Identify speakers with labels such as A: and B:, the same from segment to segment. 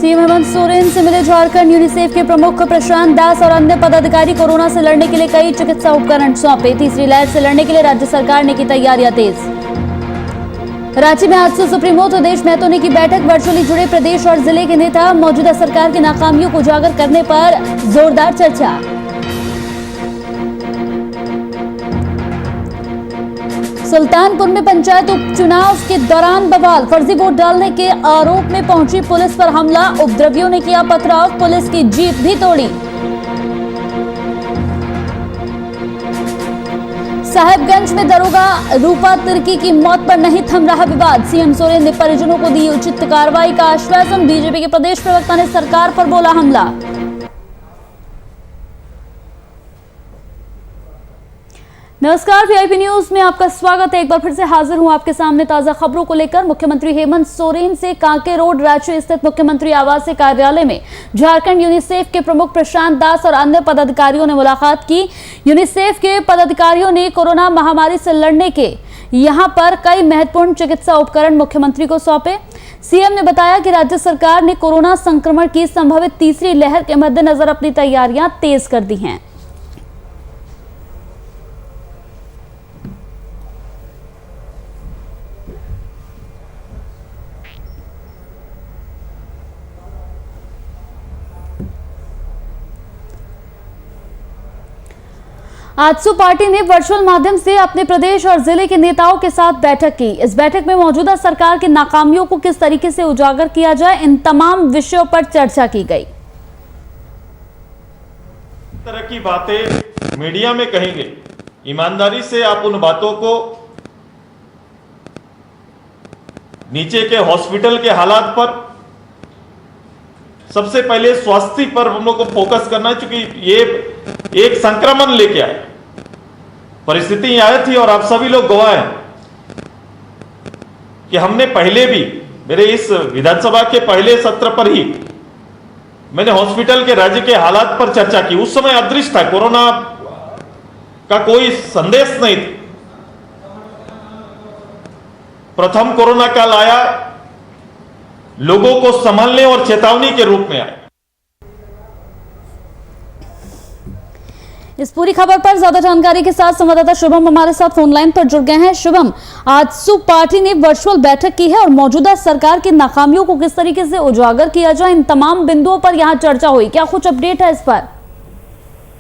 A: CM Hemant Soren से मिले Jharkhand UNICEF के प्रमुख प्रशांत दास और अन्य पदाधिकारी। कोरोना से लड़ने के लिए कई चिकित्सा उपकरण सौंपे। तीसरी लहर से लड़ने के लिए राज्य सरकार ने की तैयारियां तेज। रांची में आज से सुप्रीमो सुदेश महतो ने की बैठक। वर्चुअली जुड़े प्रदेश और जिले के नेता। मौजूदा सरकार की नाकामियों को उजागर करने पर जोरदार चर्चा। सुल्तानपुर में पंचायत उपचुनाव के दौरान बवाल। फर्जी वोट डालने के आरोप में पहुंची पुलिस पर हमला। उपद्रवियों ने किया पथराव। पुलिस की जीप भी तोड़ी। साहेबगंज में दरोगा रूपा तिर्की की मौत पर नहीं थम रहा विवाद। सीएम सोरेन ने परिजनों को दी उचित कार्रवाई का आश्वासन। बीजेपी के प्रदेश प्रवक्ता ने सरकार पर बोला हमला। नमस्कार, वीआईपी न्यूज में आपका स्वागत है। एक बार फिर से हाजिर हूं आपके सामने ताजा खबरों को लेकर। मुख्यमंत्री हेमंत सोरेन से कांके रोड रांची स्थित मुख्यमंत्री आवासीय कार्यालय में झारखंड यूनिसेफ के प्रमुख प्रशांत दास और अन्य पदाधिकारियों ने मुलाकात की। यूनिसेफ के पदाधिकारियों ने कोरोना महामारी से लड़ने के यहां पर कई महत्वपूर्ण चिकित्सा उपकरण मुख्यमंत्री को सौंपे। सीएम ने बताया कि राज्य सरकार ने कोरोना संक्रमण की संभावित तीसरी लहर के मद्देनजर अपनी तैयारियां तेज कर दी हैं। आजसू पार्टी ने वर्चुअल माध्यम से अपने प्रदेश और जिले के नेताओं के साथ बैठक की। इस बैठक में मौजूदा सरकार की नाकामियों को किस तरीके से उजागर किया जाए, इन तमाम विषयों पर चर्चा की गई।
B: इस तरह की बातें मीडिया में कहेंगे, ईमानदारी से आप उन बातों को नीचे के हॉस्पिटल के हालात पर, सबसे पहले स्वास्थ्य पर हम लोग को फोकस करना है, क्योंकि ये एक संक्रमण लेके आए, परिस्थिति आई थी और आप सभी लोग गवाह हैं कि हमने पहले भी, मेरे इस विधानसभा के पहले सत्र पर ही मैंने हॉस्पिटल के राज्य के हालात पर चर्चा की। उस समय अदृश्य था, कोरोना का कोई संदेश नहीं था। प्रथम कोरोना काल आया, लोगों को संभालने और चेतावनी के रूप में आया।
A: इस पूरी खबर पर ज्यादा जानकारी के साथ संवाददाता शुभम हमारे साथ फोन लाइन पर जुड़ गए हैं। शुभम, आजसू पार्टी ने वर्चुअल बैठक की है और मौजूदा सरकार की नाकामियों को किस तरीके से उजागर किया जाए, इन तमाम बिंदुओं पर यहां चर्चा हुई। क्या कुछ अपडेट है इस पर?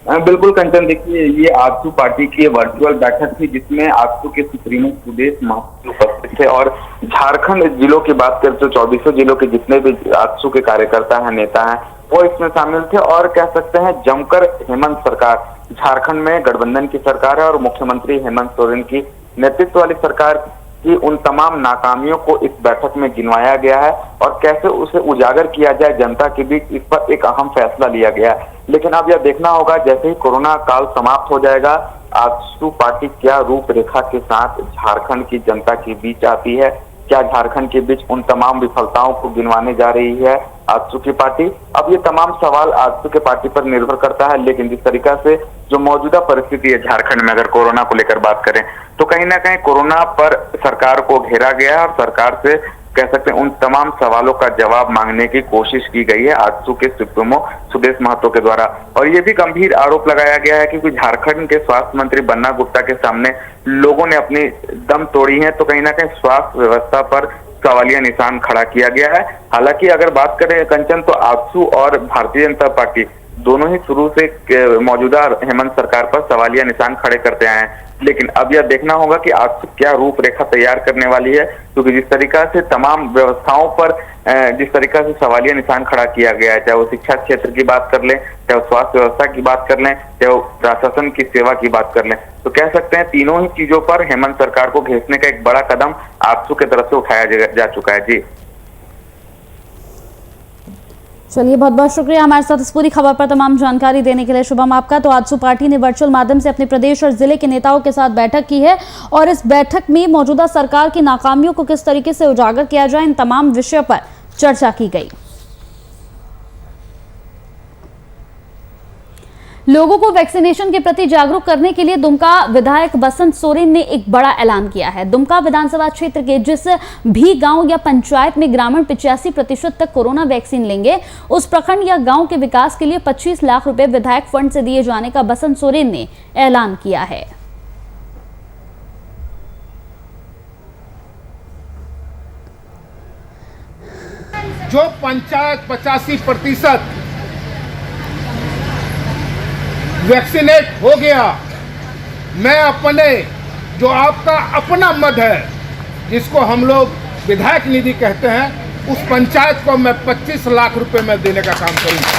C: बिल्कुल कंचन, देखिए ये आजसू पार्टी की वर्चुअल बैठक थी जिसमें आजसू के सुप्रीमो सुदेश महतो उपस्थित थे और झारखंड जिलों की बात करें तो 24 जिलों के जितने भी आजसू के कार्यकर्ता हैं, नेता हैं, वो इसमें शामिल थे। और कह सकते हैं जमकर हेमंत सरकार, झारखंड में गठबंधन की सरकार है और मुख्यमंत्री हेमंत सोरेन की नेतृत्व वाली सरकार की उन तमाम नाकामियों को इस बैठक में गिनवाया गया है और कैसे उसे उजागर किया जाए जनता के बीच, इस पर एक अहम फैसला लिया गया है। लेकिन अब यह देखना होगा जैसे ही कोरोना काल समाप्त हो जाएगा, आजसू पार्टी क्या रूपरेखा के साथ झारखंड की जनता के बीच आती है, क्या झारखंड के बीच उन तमाम विफलताओं को गिनवाने जा रही है आजसू की पार्टी। अब ये तमाम सवाल आजसू के पार्टी पर निर्भर करता है। लेकिन जिस तरीका से जो मौजूदा परिस्थिति है झारखंड में, अगर कोरोना को लेकर बात करें तो कहीं ना कहीं कोरोना पर सरकार को घेरा गया है और सरकार से कह सकते हैं उन तमाम सवालों का जवाब मांगने की कोशिश की गई है आजसू के सुप्रीमो सुदेश महतो के द्वारा। और ये भी गंभीर आरोप लगाया गया है कि झारखंड के स्वास्थ्य मंत्री बन्ना गुप्ता के सामने लोगों ने अपनी दम तोड़ी है, तो कहीं ना कहीं स्वास्थ्य व्यवस्था पर सवालिया निशान खड़ा किया गया है। हालांकि अगर बात करें कंचन, तो आजसू और भारतीय जनता पार्टी दोनों ही शुरू से मौजूदा हेमंत सरकार पर सवालिया निशान खड़े करते आए हैं। लेकिन अब यह देखना होगा कि आजसू क्या रूपरेखा तैयार करने वाली है, क्योंकि जिस तरीका से तमाम व्यवस्थाओं पर जिस तरीका से सवालिया निशान खड़ा किया गया है, चाहे वो शिक्षा क्षेत्र की बात कर लें, चाहे वो स्वास्थ्य व्यवस्था की बात कर लें, चाहे वो प्रशासन की सेवा की बात कर लें, तो कह सकते हैं तीनों ही चीजों पर हेमंत सरकार को घेसने का एक बड़ा कदम आजसू की तरफ से उठाया जा चुका है। जी
A: चलिए, बहुत बहुत शुक्रिया हमारे साथ इस पूरी खबर पर तमाम जानकारी देने के लिए शुभम आपका। तो आजसू पार्टी ने वर्चुअल माध्यम से अपने प्रदेश और जिले के नेताओं के साथ बैठक की है और इस बैठक में मौजूदा सरकार की नाकामियों को किस तरीके से उजागर किया जाए, इन तमाम विषयों पर चर्चा की गई। लोगों को वैक्सीनेशन के प्रति जागरूक करने के लिए दुमका विधायक बसंत सोरेन ने एक बड़ा ऐलान किया है। दुमका विधानसभा क्षेत्र के जिस भी गांव या पंचायत में ग्रामीण 85% तक कोरोना वैक्सीन लेंगे, उस प्रखंड या गांव के विकास के लिए 25 लाख रुपए विधायक फंड से दिए जाने का बसंत सोरेन ने ऐलान किया है।
D: जो पंचायत 85% वैक्सीनेट हो गया, मैं अपने जो आपका अपना मद है, जिसको हम लोग विधायक निधि कहते हैं, उस पंचायत को मैं 25 लाख रुपए में देने का काम करूंगा।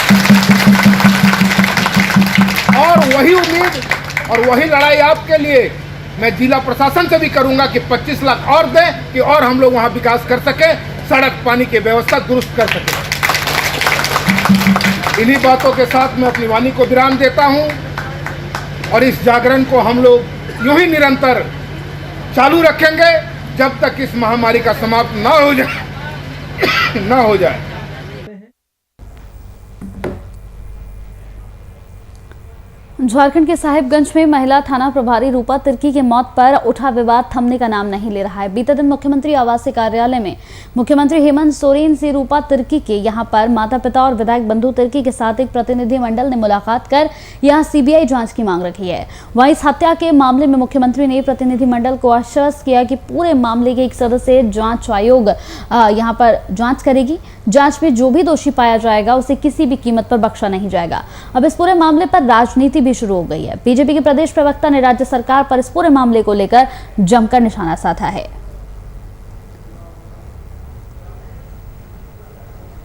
D: और वही उम्मीद और वही लड़ाई आपके लिए मैं जिला प्रशासन से भी करूंगा कि 25 लाख और दें कि और हम लोग वहां विकास कर सके, सड़क पानी की व्यवस्था दुरुस्त कर सके। इन्हीं बातों के साथ मैं अपनी वाणी को विराम देता हूं और इस जागरण को हम लोग यूं ही निरंतर चालू रखेंगे जब तक इस महामारी का समाप्त ना हो जाए।
A: झारखंड के साहिबगंज में महिला थाना प्रभारी रूपा तिर्की की मौत पर उठा विवाद थमने का नाम नहीं ले रहा है। बीते दिन मुख्यमंत्री आवास कार्यालय में मुख्यमंत्री हेमंत सोरेन से रूपा तिर्की के यहां पर माता पिता और विधायक बंधु तिर्की के साथ एक प्रतिनिधिमंडल ने मुलाकात कर यहां सीबीआई जांच की मांग रखी है। वहीं इस हत्या के मामले में मुख्यमंत्री ने प्रतिनिधिमंडल को आश्वस्त किया कि पूरे मामले के एक सदस्य जांच आयोग यहां पर जांच करेगी। जांच में जो भी दोषी पाया जाएगा उसे किसी भी कीमत पर बख्शा नहीं जाएगा। अब इस पूरे मामले पर राजनीति भी शुरू हो गई है। बीजेपी के प्रदेश प्रवक्ता ने राज्य सरकार पर इस पूरे मामले को लेकर जमकर निशाना साधा है।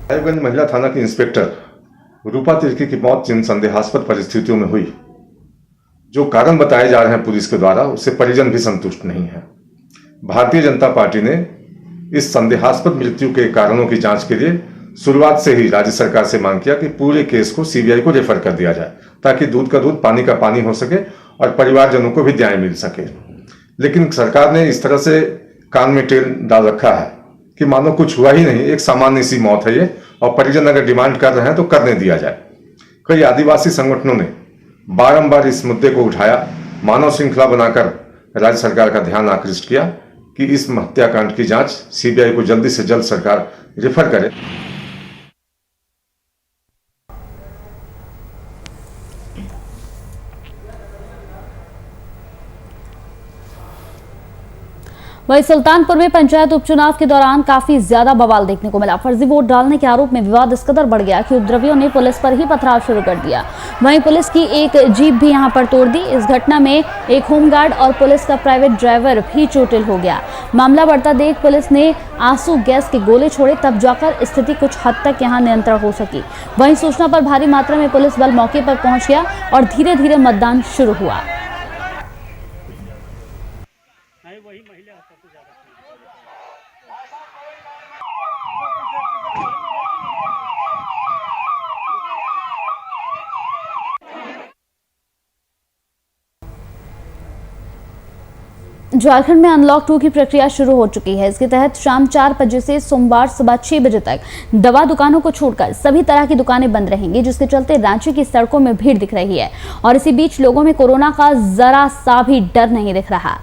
E: साहिबगंज महिला थाना की इंस्पेक्टर रूपा तिर्की की मौत जिन संदेहास्पद परिस्थितियों में हुई, जो कारण बताए जा रहे हैं पुलिस के द्वारा, उससे परिजन भी संतुष्ट नहीं है। भारतीय जनता पार्टी ने इस संदेहास्पद मृत्यु के कारणों की जांच के लिए शुरुआत से ही राज्य सरकार से मांग किया कि पूरे केस को सीबीआई को रेफर कर दिया जाए, ताकि दूध का दूध पानी का पानी हो सके और परिवारजनों को भी न्याय मिल सके। लेकिन सरकार ने इस तरह से कान में तेल डाल रखा है कि मानो कुछ हुआ ही नहीं, एक सामान्य सी मौत है ये, और परिजन अगर डिमांड कर रहे हैं तो करने दिया जाए। कई आदिवासी संगठनों ने बारंबार इस मुद्दे को उठाया, मानव श्रृंखला बनाकर राज्य सरकार का ध्यान आकृष्ट किया कि इस हत्याकांड की जांच सीबीआई को जल्दी से जल्द सरकार रेफर करे।
A: वहीं सुल्तानपुर में पंचायत उपचुनाव के दौरान काफी ज्यादा बवाल देखने को मिला। फर्जी वोट डालने के आरोप में विवाद इस कदर बढ़ गया कि उपद्रवियों ने पुलिस पर ही पथराव शुरू कर दिया। वहीं पुलिस की एक जीप भी यहां पर तोड़ दी। इस घटना में एक होमगार्ड और पुलिस का प्राइवेट ड्राइवर भी चोटिल हो गया। मामला बढ़ता देख पुलिस ने आंसू गैस के गोले छोड़े, तब जाकर स्थिति कुछ हद तक यहां नियंत्रण हो सकी। वहीं सूचना पर भारी मात्रा में पुलिस बल मौके पर पहुंच गया और धीरे धीरे मतदान शुरू हुआ। झारखंड में अनलॉक 2 की प्रक्रिया शुरू हो चुकी है। इसके तहत शाम 4 बजे से सोमवार सुबह 6 बजे तक दवा दुकानों को छोड़कर सभी तरह की दुकानें बंद रहेंगी, जिसके चलते रांची की सड़कों में भीड़ दिख रही है और इसी बीच लोगों में कोरोना का जरा सा भी डर नहीं दिख रहा।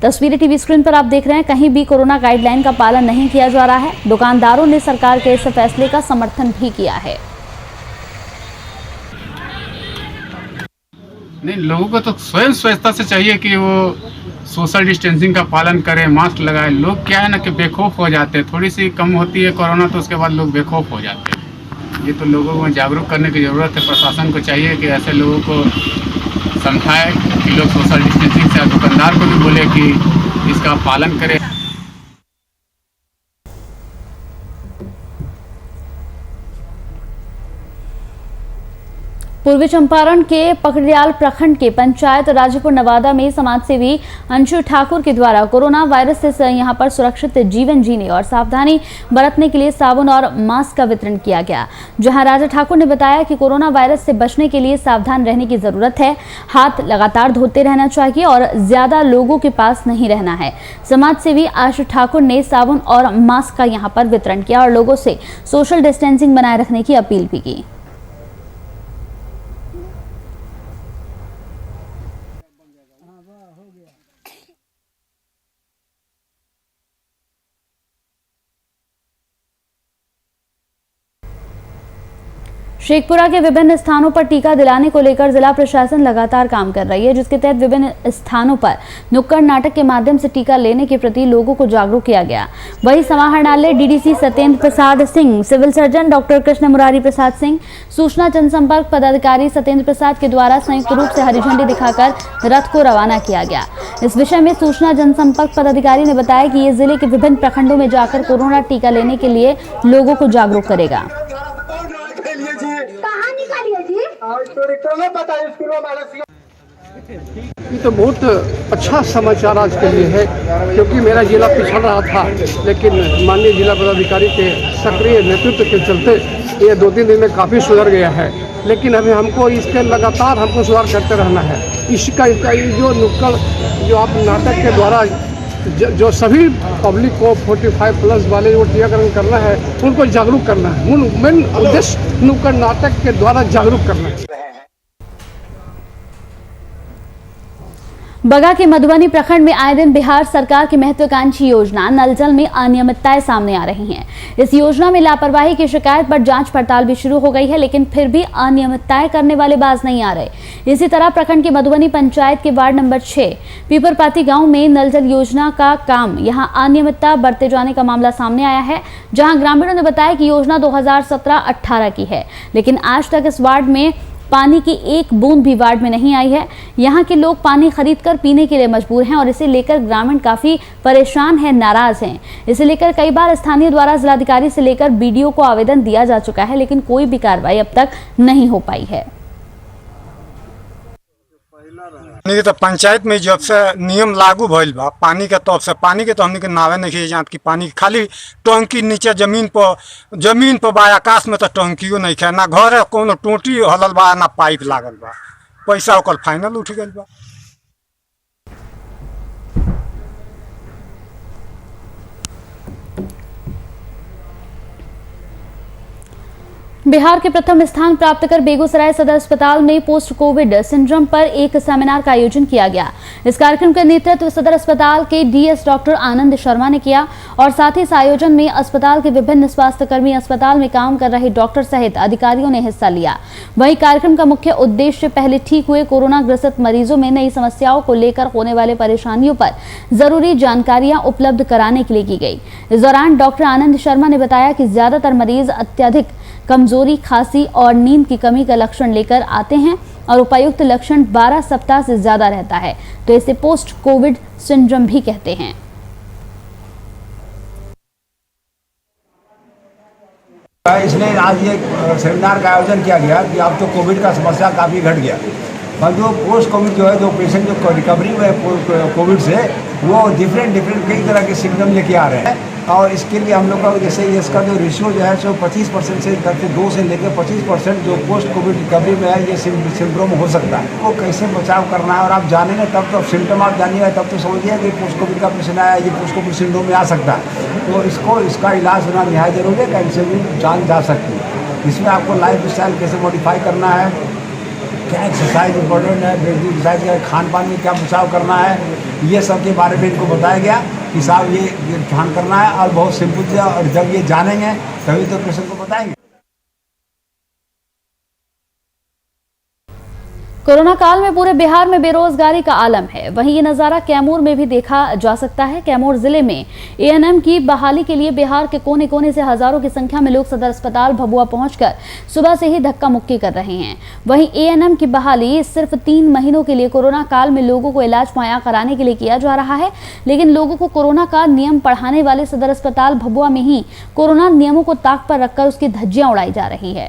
A: तस्वीरें टीवी स्क्रीन पर आप देख रहे हैं, कहीं भी कोरोना गाइडलाइन का पालन नहीं किया जा रहा है। दुकानदारों ने सरकार के इस फैसले का समर्थन भी किया है।
F: नहीं, लोगों को तो स्वयं स्वच्छता से चाहिए कि वो सोशल डिस्टेंसिंग का पालन करें, मास्क लगाएं। लोग क्या है ना कि बेखौफ हो जाते हैं, थोड़ी सी कम होती है कोरोना तो उसके बाद लोग बेखौफ हो जाते हैं। ये तो लोगों को जागरूक करने की ज़रूरत है। प्रशासन को चाहिए कि ऐसे लोगों को समझाए कि लोग सोशल डिस्टेंसिंग से, दुकानदार को भी बोले कि इसका पालन करें।
A: पूर्वी चंपारण के पकड़ियाल प्रखंड के पंचायत राजेपुर नवादा में समाजसेवी अंशु ठाकुर के द्वारा कोरोना वायरस से यहां पर सुरक्षित जीवन जीने और सावधानी बरतने के लिए साबुन और मास्क का वितरण किया गया। जहां राजा ठाकुर ने बताया कि कोरोना वायरस से बचने के लिए सावधान रहने की जरूरत है, हाथ लगातार धोते रहना चाहिए और ज्यादा लोगों के पास नहीं रहना है। समाजसेवी आशु ठाकुर ने साबुन और मास्क का यहां पर वितरण किया और लोगों से सोशल डिस्टेंसिंग बनाए रखने की अपील भी की। शेखपुरा के विभिन्न स्थानों पर टीका दिलाने को लेकर जिला प्रशासन लगातार काम कर रही है, जिसके तहत विभिन्न स्थानों पर नुक्कड़ नाटक के माध्यम से टीका लेने के प्रति लोगों को जागरूक किया गया। वहीं समाहरणालय DDC Satyendra Prasad Singh, civil surgeon doctor Krishna Murari Prasad Singh, सूचना जनसंपर्क पदाधिकारी सत्येंद्र प्रसाद के द्वारा संयुक्त रूप से हरी झंडी दिखाकर रथ को रवाना किया गया। इस विषय में सूचना जनसंपर्क पदाधिकारी ने बताया कि ये जिले के विभिन्न प्रखंडों में जाकर कोरोना टीका लेने के लिए लोगों को जागरूक करेगा।
G: ये तो बहुत अच्छा समाचार आज के लिए है, क्योंकि मेरा जिला पिछड़ रहा था, लेकिन माननीय जिला पदाधिकारी के सक्रिय नेतृत्व के चलते ये 2-3 दिन में काफ़ी सुधर गया है। लेकिन अभी हमको इसके लगातार सुधार करते रहना है। इसका जो नुक्कड़ जो आप नाटक के द्वारा जो सभी पब्लिक को 45+ वाले जो टीकाकरण करना है उनको जागरूक करना है। मेन उद्देश्य नुक्कड़ नाटक के द्वारा जागरूक करना है।
A: बगा के मधुबनी प्रखंड में आए दिन बिहार सरकार की महत्वाकांक्षी योजना नल जल में अनियमितताएं सामने आ रही हैं। इस योजना में लापरवाही की शिकायत पर जांच पड़ताल भी शुरू हो गई है, लेकिन फिर भी अनियमितताएं करने वाले बाज नहीं आ रहे। इसी तरह प्रखंड के मधुबनी पंचायत के वार्ड नंबर 6 पीपरपाती गांव में नल जल योजना का काम यहां अनियमितता बरते जाने का मामला सामने आया है, जहां ग्रामीणों ने बताया कि योजना 2017-18 की है, लेकिन आज तक इस वार्ड में पानी की एक बूंद भी वार्ड में नहीं आई है। यहाँ के लोग पानी खरीदकर पीने के लिए मजबूर हैं और इसे लेकर ग्रामीण काफी परेशान हैं, नाराज हैं। इसे लेकर कई बार स्थानीय द्वारा जिलाधिकारी से लेकर बीडीओ को आवेदन दिया जा चुका है, लेकिन कोई भी कार्रवाई अब तक नहीं हो पाई है।
H: नहीं तो पंचायत में जब से नियम लागू भइल बा पानी के, तब से पानी के तो हमने के नावे नहीं जानत कि पानी खाली टंकी नीचे जमीन पर बा, आकाश में तो टंकियो नहीं है, ना घर कोनो टोटी हलल बा ना पाइप लागल बा, पैसा ओकर फाइनल उठ गइल बा।
A: बिहार के प्रथम स्थान प्राप्त कर बेगूसराय सदर अस्पताल में पोस्ट कोविड सिंड्रोम पर एक सेमिनार का आयोजन किया गया। इस कार्यक्रम का नेतृत्व सदर अस्पताल के डीएस डॉक्टर आनंद शर्मा ने किया और साथ ही इस आयोजन में अस्पताल के विभिन्न स्वास्थ्यकर्मी, अस्पताल में काम कर रहे डॉक्टर सहित अधिकारियों ने हिस्सा लिया। वहीं कार्यक्रम का मुख्य उद्देश्य पहले ठीक हुए कोरोना ग्रसित मरीजों में नई समस्याओं को लेकर होने वाले परेशानियों पर जरूरी जानकारियां उपलब्ध कराने के लिए की गई। इस दौरान डॉक्टर आनंद शर्मा ने बताया कि ज्यादातर मरीज अत्यधिक कमजोरी, खांसी और नींद की कमी का लक्षण लेकर आते हैं और उपयुक्त लक्षण 12 सप्ताह से ज्यादा रहता है, तो इसे पोस्ट कोविड सिंड्रोम भी कहते हैं।
I: इसलिए आज ये सेमिनार का आयोजन किया गया कि अब तो कोविड का समस्या काफ़ी घट गया, और जो पोस्ट कोविड जो है, जो पेशेंट जो रिकवरी हुए कोविड से, वो डिफरेंट कई तरह के सिम्टम लेके आ रहे हैं। और इसके लिए हम लोग का जैसे इसका जो रेशियो जो है सो 25% से 2 से लेकर 25% जो पोस्ट कोविड रिकवरी में है, ये सिंड्रोम हो सकता है। वो कैसे बचाव करना है, और आप जानेंगे तब तो सिम्टम आप जानिएगा तब तो समझिए कि पोस्ट कोविड का पेशेंट आया, ये पोस्ट कोविड सिंड्रोम में आ सकता है। तो इसका इलाज होना निहायत जरूरी है, कैसे भी जान जा सकती है। इसमें आपको लाइफ स्टाइल कैसे मॉडिफाई करना है, क्या एक्सरसाइज इम्पोर्टेंट है, बेसिक एक्सरसाइज का, खान पान में क्या बचाव करना है, ये सब के बारे में इनको बताया गया कि साहब ये ध्यान करना है। और बहुत सिंपल से, और जब ये जानेंगे तभी तो पेशेंट को बताएंगे।
A: कोरोना काल में पूरे बिहार में बेरोजगारी का आलम है। वहीं ये नजारा कैमूर में भी देखा जा सकता है। कैमूर जिले में एएनएम की बहाली के लिए बिहार के कोने कोने से हजारों की संख्या में लोग सदर अस्पताल भभुआ पहुंचकर सुबह से ही धक्का मुक्की कर रहे हैं। वहीं एएनएम की बहाली सिर्फ 3 महीनों के लिए कोरोना काल में लोगों को इलाज मुहैया कराने के लिए किया जा रहा है, लेकिन लोगों को कोरोना का नियम पढ़ाने वाले सदर अस्पताल भभुआ में ही कोरोना नियमों को ताक पर रखकर उसकी धज्जियां उड़ाई जा रही है।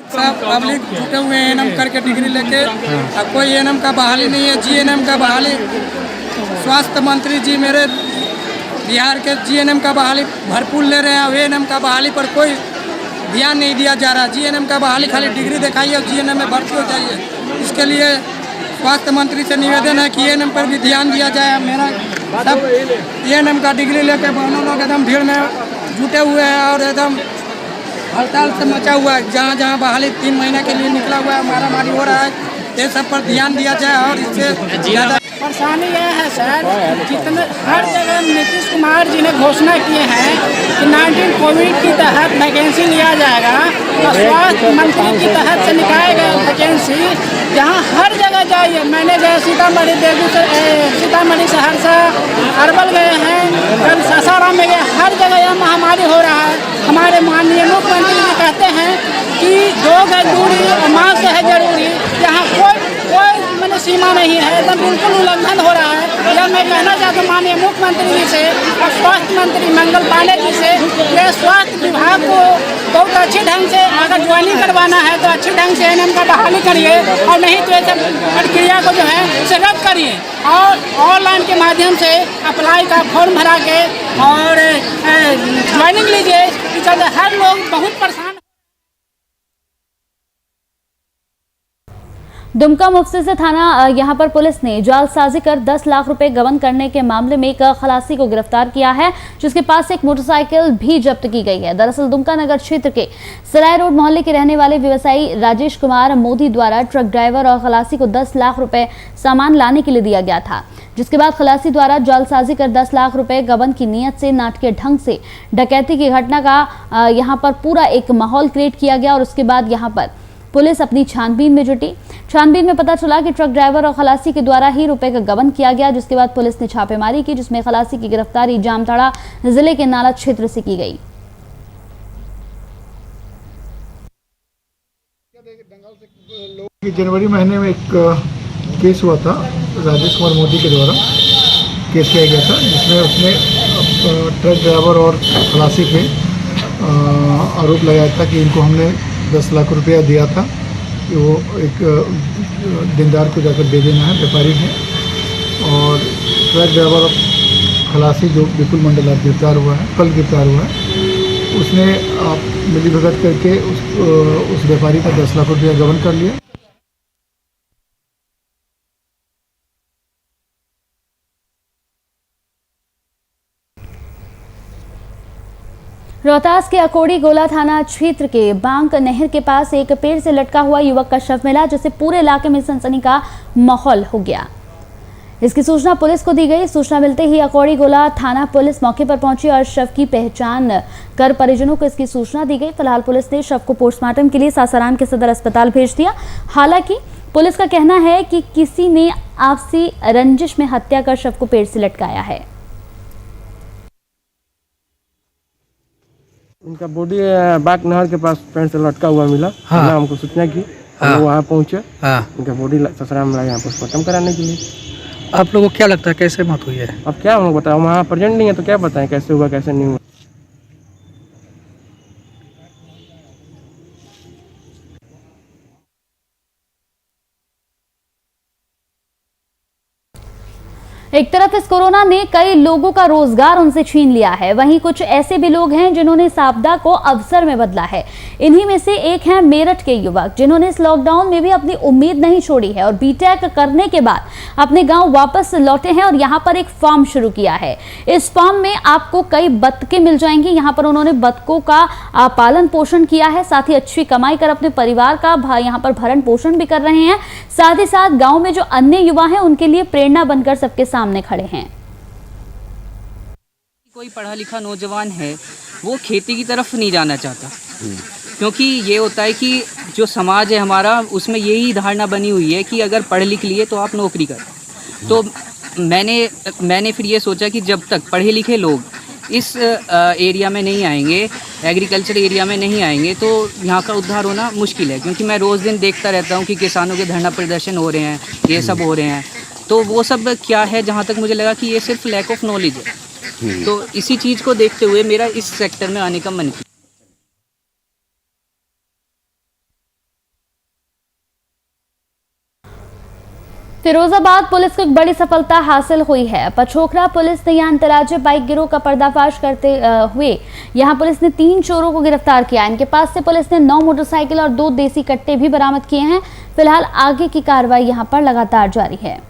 J: सब पब्लिक जुटे हुए हैं एएनएम करके डिग्री लेके, अब कोई एएनएम का बहाली नहीं है। जीएनएम का बहाली स्वास्थ्य मंत्री जी मेरे बिहार के जीएनएम का बहाली भरपूर ले रहे हैं, एएनएम का बहाली पर कोई ध्यान नहीं दिया जा रहा। जीएनएम का बहाली खाली डिग्री दिखाइए और जीएनएम में भर्ती हो जाइए। इसके लिए स्वास्थ्य मंत्री से निवेदन है कि एएनएम पर भी ध्यान दिया जाए। मेरा सब एएनएम का डिग्री लेकर बहनों लोग एकदम भीड़ में जुटे हुए हैं और एकदम हड़ताल से मचा हुआ है। जहाँ जहाँ बहाली 3 महीने के लिए निकला हुआ है, मारामारी हो रहा है, ये सब पर ध्यान दिया जाए। और इससे ज़्यादा
K: परेशानी यह है सर, जितने हर जगह नीतीश कुमार जी ने घोषणा किए हैं
J: कि 19 कोविड के तहत वैकेंसी लिया जाएगा और स्वास्थ्य मंत्री के तहत से निकाले गए वैकेंसी जहाँ हर जगह जाइए। मैंने गए सीतामढ़ी, बेगूसराय, सीतामढ़ी, सहरसा, अरवल गए हैं, कल सासाराम में गए, हर जगह यह महामारी हो रहा है। हमारे माननीय मुख्यमंत्री जी कहते हैं कि 2 गज दूरी और मास्क है जरूरी। यहाँ कोई मैंने सीमा नहीं है, एकदम बिल्कुल उल्लंघन हो रहा है। यह मैं कहना चाहता हूँ माननीय मुख्यमंत्री जी से और स्वास्थ्य मंत्री मंगल पांडे जी से, ये स्वास्थ्य विभाग को बहुत अच्छे ढंग से अगर ज्वाइनिंग करवाना है तो अच्छे ढंग से एनएम का बहाली करिए और नहीं तो ऐसे प्रक्रिया को जो है उसे रद्द करिए और ऑनलाइन के माध्यम से अप्लाई का फॉर्म भरा के और ज्वाइनिंग लीजिए। इस चलते हर लोग बहुत परेशान।
A: दुमका मुफ्ती से थाना यहां पर पुलिस ने जालसाजी कर 10 लाख रुपए गबन करने के मामले में एक खलासी को गिरफ्तार किया है, जिसके पास से एक मोटरसाइकिल भी जब्त की गई है। दरअसल दुमका नगर क्षेत्र के सराय रोड मोहल्ले के रहने वाले व्यवसायी राजेश कुमार मोदी द्वारा ट्रक ड्राइवर और खलासी को 10 लाख रुपए सामान लाने के लिए दिया गया था, जिसके बाद खलासी द्वारा जालसाजी कर 10 लाख रुपए गबन की नीयत से नाटकीय ढंग से डकैती की घटना का यहां पर पूरा एक माहौल क्रिएट किया गया और उसके बाद यहां पर पुलिस अपनी छानबीन में जुटी। छानबीन में पता चला कि ट्रक ड्राइवर और खलासी के द्वारा ही रुपए का गबन किया गया, जिसके बाद पुलिस ने छापेमारी की, जिसमें खलासी की गिरफ्तारी जामताड़ा जिले के नाला क्षेत्र से की गई।
D: जनवरी महीने में एक केस हुआ था, राजेश कुमार मोदी के द्वारा केस किया गया था, जिसमें उसने ट्रक ड्राइवर और खलासी पे आरोप लगाया था कि इनको हमने 10 लाख रुपया दिया था कि वो एक देनदार को जाकर दे देना है, व्यापारी है। और ट्रक ड्राइवर और खलासी जो विपुल मंडल आज गिरफ्तार हुआ है, कल गिरफ्तार हुआ है, उसने मिली भगत करके उस व्यापारी का 10 लाख रुपया गबन कर लिया।
A: रोहतास के अकोड़ी गोला थाना क्षेत्र के बांक नहर के पास एक पेड़ से लटका हुआ युवक का शव मिला, जिससे पूरे इलाके में सनसनी का माहौल हो गया। इसकी सूचना पुलिस को दी गई। सूचना मिलते ही अकोड़ी गोला थाना पुलिस मौके पर पहुंची और शव की पहचान कर परिजनों को इसकी सूचना दी गई। फिलहाल पुलिस ने शव को पोस्टमार्टम के लिए सासाराम के सदर अस्पताल भेज दिया। हालांकि पुलिस का कहना है कि किसी ने आपसी रंजिश में हत्या कर शव को पेड़ से लटकाया है।
K: उनका बॉडी बाग नहर के पास पेड़ से लटका हुआ मिला। हाँ। हमको सूचना की, हम वहाँ पहुँचे। हाँ। उनका बॉडी ससुराल में लाए यहाँ पोस्टमार्टम कराने के लिए।
L: आप लोगों को क्या लगता है कैसे मौत हुई है?
K: अब क्या हम लोग बताएं, वहाँ प्रेजेंट नहीं है तो क्या बताएं कैसे हुआ कैसे नहीं हुआ।
A: एक तरफ इस कोरोना ने कई लोगों का रोजगार उनसे छीन लिया है, वहीं कुछ ऐसे भी लोग हैं जिन्होंने इस आपदा को अवसर में बदला है। इन्हीं में से एक हैं मेरठ के युवक, जिन्होंने इस लॉकडाउन में भी अपनी उम्मीद नहीं छोड़ी है और बीटेक करने के बाद अपने गांव वापस लौटे हैं और यहां पर एक फार्म शुरू किया है। इस फार्म में आपको कई बतखें मिल जाएंगी। यहां पर उन्होंने बतखों का पालन पोषण किया है, साथ ही अच्छी कमाई कर अपने परिवार का यहां पर भरण पोषण भी कर रहे हैं। साथ ही साथ गाँव में जो अन्य युवा हैं उनके लिए प्रेरणा बनकर सबके सामने खड़े हैं।
M: कोई पढ़ा लिखा नौजवान है वो खेती की तरफ नहीं जाना चाहता, क्योंकि ये होता है कि जो समाज है हमारा उसमें यही धारणा बनी हुई है कि अगर पढ़ लिख लिए तो आप नौकरी करें। तो मैंने फिर ये सोचा कि जब तक पढ़े लिखे लोग इस एरिया में नहीं आएंगे, एग्रीकल्चर एरिया में नहीं आएंगे, तो यहाँ का उद्धार होना मुश्किल है। क्योंकि मैं रोज़ दिन देखता रहता हूँ कि किसानों के धरना प्रदर्शन हो रहे हैं, ये सब हो रहे हैं। तो वो सब क्या है, जहाँ तक मुझे लगा कि ये सिर्फ लैक ऑफ नॉलेज है। तो इसी चीज़ को देखते हुए मेरा इस सेक्टर में आने का मन किया।
A: फिरोजाबाद पुलिस को एक बड़ी सफलता हासिल हुई है। पछोखरा पुलिस ने यहां अंतर्राज्यीय बाइक गिरोह का पर्दाफाश करते हुए यहां पुलिस ने 3 चोरों को गिरफ्तार किया। इनके पास से पुलिस ने 9 मोटरसाइकिल और 2 देसी कट्टे भी बरामद किए हैं। फिलहाल आगे की कार्रवाई यहां पर लगातार जारी है।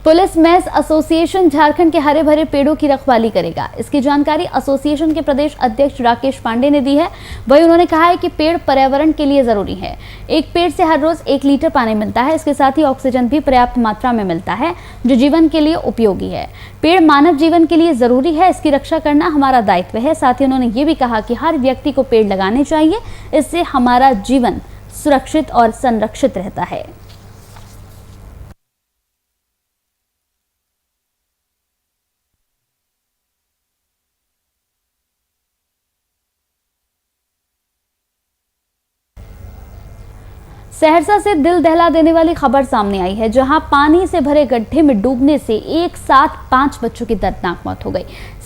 A: पुलिस मैस एसोसिएशन झारखंड के हरे भरे पेड़ों की रखवाली करेगा। इसकी जानकारी एसोसिएशन के प्रदेश अध्यक्ष राकेश पांडे ने दी है। वहीं उन्होंने कहा है कि पेड़ पर्यावरण के लिए जरूरी है। एक पेड़ से हर रोज 1 लीटर पानी मिलता है। इसके साथ ही ऑक्सीजन भी पर्याप्त मात्रा में मिलता है, जो जीवन के लिए उपयोगी है। पेड़ मानव जीवन के लिए जरूरी है, इसकी रक्षा करना हमारा दायित्व है। साथ ही उन्होंने ये भी कहा कि हर व्यक्ति को पेड़ लगाने चाहिए, इससे हमारा जीवन सुरक्षित और संरक्षित रहता है। सहरसा से दिल दहला देने वाली खबर सामने आई है, जहां पानी से भरे गड्ढे में डूबने से एक साथ 5 बच्चों की दर्दनाक मौत हो गई।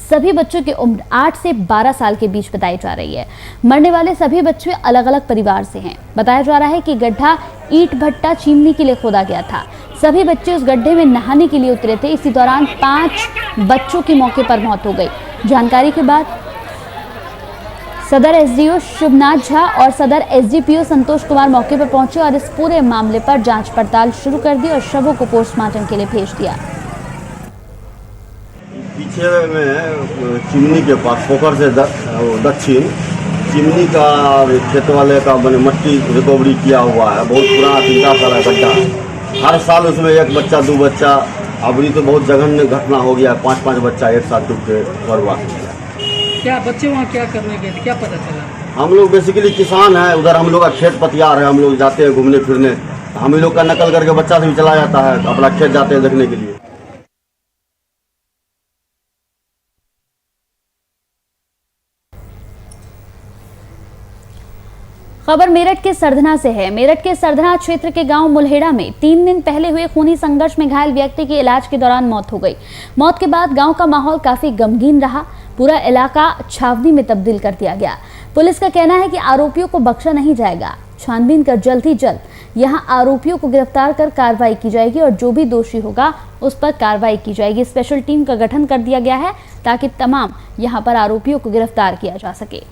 A: सभी बच्चों की उम्र 8 से 12 साल के बीच बताई जा रही है। मरने वाले सभी बच्चे अलग अलग परिवार से हैं। बताया जा रहा है कि गड्ढा ईंट भट्टा चिमनी के लिए खोदा गया था। सभी बच्चे उस गड्ढे में नहाने के लिए उतरे थे। इसी दौरान 5 बच्चों की मौके पर मौत हो गई। जानकारी के बाद सदर एसडीओ शुभनाथ झा और सदर एसडीपीओ संतोष कुमार मौके पर पहुंचे और इस पूरे मामले पर जांच पड़ताल शुरू कर दी और शवों को पोस्टमार्टम के लिए भेज दिया।
N: पीछे में चिमनी के पास पोखर से दक्षिण चिमनी का खेत वाले का मैंने मट्टी रिकवरी किया हुआ है। बहुत पुराना 3-4 साल का गड्ढा है। हर साल उसमें 1 बच्चा 2 बच्चा, अभी तो बहुत जघन्य घटना हो गया। 5-5 बच्चा एक साथ डूब के बर्बाद हो गया।
L: क्या बच्चे वहाँ क्या करने गए थे, क्या पता चला?
N: हम लोग बेसिकली किसान हैं। उधर हम लोग का खेत पतियार है। हम लोग जाते हैं घूमने फिरने। हम लोग का नकल करके बच्चा से भी चला जाता है, अपना खेत जाते हैं देखने के लिए।
A: खबर मेरठ के सरधना से है। मेरठ के सरधना क्षेत्र के गांव मुल्हेड़ा में 3 दिन पहले हुए खूनी संघर्ष में घायल व्यक्ति की इलाज के दौरान मौत हो गई। मौत के बाद गांव का माहौल काफी गमगीन रहा। पूरा इलाका छावनी में तब्दील कर दिया गया। पुलिस का कहना है कि आरोपियों को बख्शा नहीं जाएगा। छानबीन कर जल्द ही जल्द यहां आरोपियों को गिरफ्तार कर कार्रवाई की जाएगी और जो भी दोषी होगा उस पर कार्रवाई की जाएगी। स्पेशल टीम का गठन कर दिया गया है ताकि तमाम यहां पर आरोपियों को गिरफ्तार किया जा सके।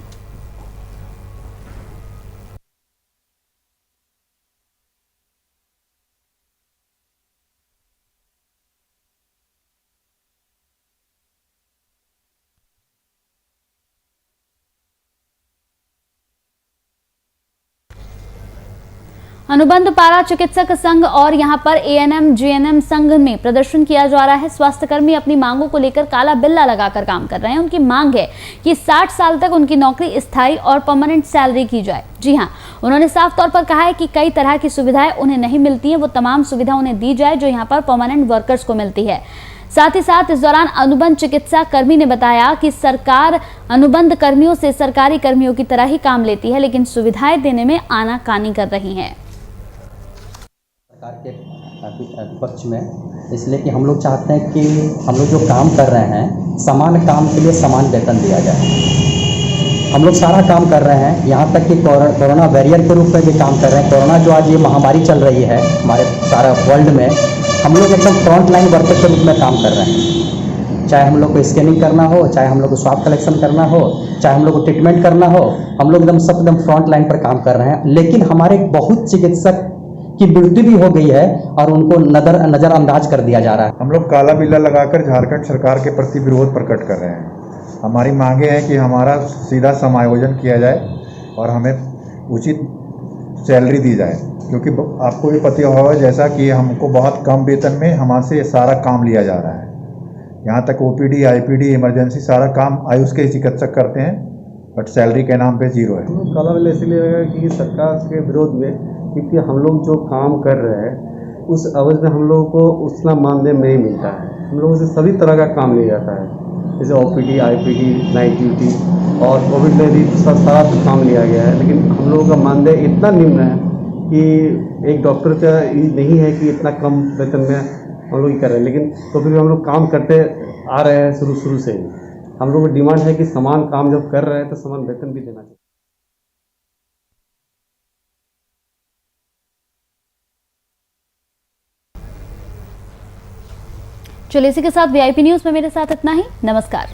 A: अनुबंध पारा चिकित्सक संघ और यहां पर एएनएम जीएनएम संघ में प्रदर्शन किया जा रहा है। स्वास्थ्यकर्मी अपनी मांगों को लेकर काला बिल्ला लगाकर काम कर रहे हैं। उनकी मांग है कि 60 साल तक उनकी नौकरी स्थायी और परमानेंट सैलरी की जाए। जी हां, उन्होंने साफ तौर पर कहा है कि कई तरह की सुविधाएं उन्हें नहीं मिलती हैं, वो तमाम सुविधा उन्हें दी जाए जो यहाँ पर परमानेंट वर्कर्स को मिलती है। साथ ही साथ इस दौरान अनुबंध चिकित्सा कर्मी ने बताया कि सरकार अनुबंध कर्मियों से सरकारी कर्मियों की तरह ही काम लेती है, लेकिन सुविधाएं देने में आनाकानी कर रही है।
O: सरकार के पक्ष में, इसलिए कि हम लोग चाहते हैं कि हम लोग जो काम कर रहे हैं समान काम के लिए समान वेतन दिया जाए। हम लोग सारा काम कर रहे हैं, यहाँ तक कि कोरोना वॉरियर के रूप में भी काम कर रहे हैं। कोरोना जो आज ये महामारी चल रही है हमारे सारा वर्ल्ड में, हम लोग एकदम फ्रंट लाइन वर्कर के रूप में काम कर रहे हैं। चाहे हम लोग को स्कैनिंग करना हो, चाहे हम लोग को स्वाब कलेक्शन करना हो, चाहे हम लोग को ट्रीटमेंट करना हो, हम लोग एकदम फ्रंट लाइन पर काम कर रहे हैं। लेकिन हमारे बहुत चिकित्सक की मृत्यु भी हो गई है और उनको नजरअंदाज कर दिया जा रहा है।
P: हम लोग काला बिल्ला लगाकर झारखंड सरकार के प्रति विरोध प्रकट कर रहे हैं। हमारी मांगे हैं कि हमारा सीधा समायोजन किया जाए और हमें उचित सैलरी दी जाए, क्योंकि आपको भी पता होगा जैसा कि हमको बहुत कम वेतन में हमसे सारा काम लिया जा रहा है। यहाँ तक ओपीडी, आईपीडी, इमरजेंसी सारा काम आयुष के चिकित्सक करते हैं, बट सैलरी के नाम पे 0 है।
Q: काला बिल्ला इसलिए है कि सरकार के विरोध में, क्योंकि हम लोग जो काम कर रहे हैं उस अवधि में हम लोगों को उतना मानदेय नहीं मिलता है। हम लोगों से सभी तरह का काम लिया जाता है, जैसे ओपीडी, आईपीडी, नाइट ड्यूटी और कोविड में भी सारा काम लिया गया है। लेकिन हम लोगों का मानदेय इतना निम्न है कि एक डॉक्टर का नहीं है कि इतना कम वेतन में हम लोग कर रहे हैं। लेकिन तो फिर हम लोग काम करते आ रहे हैं शुरू से ही। हम लोगों की डिमांड है कि समान काम जब कर रहे हैं तो समान वेतन भी देना चाहिए।
A: चलिए इसी के साथ वीआईपी न्यूज में मेरे साथ इतना ही। नमस्कार।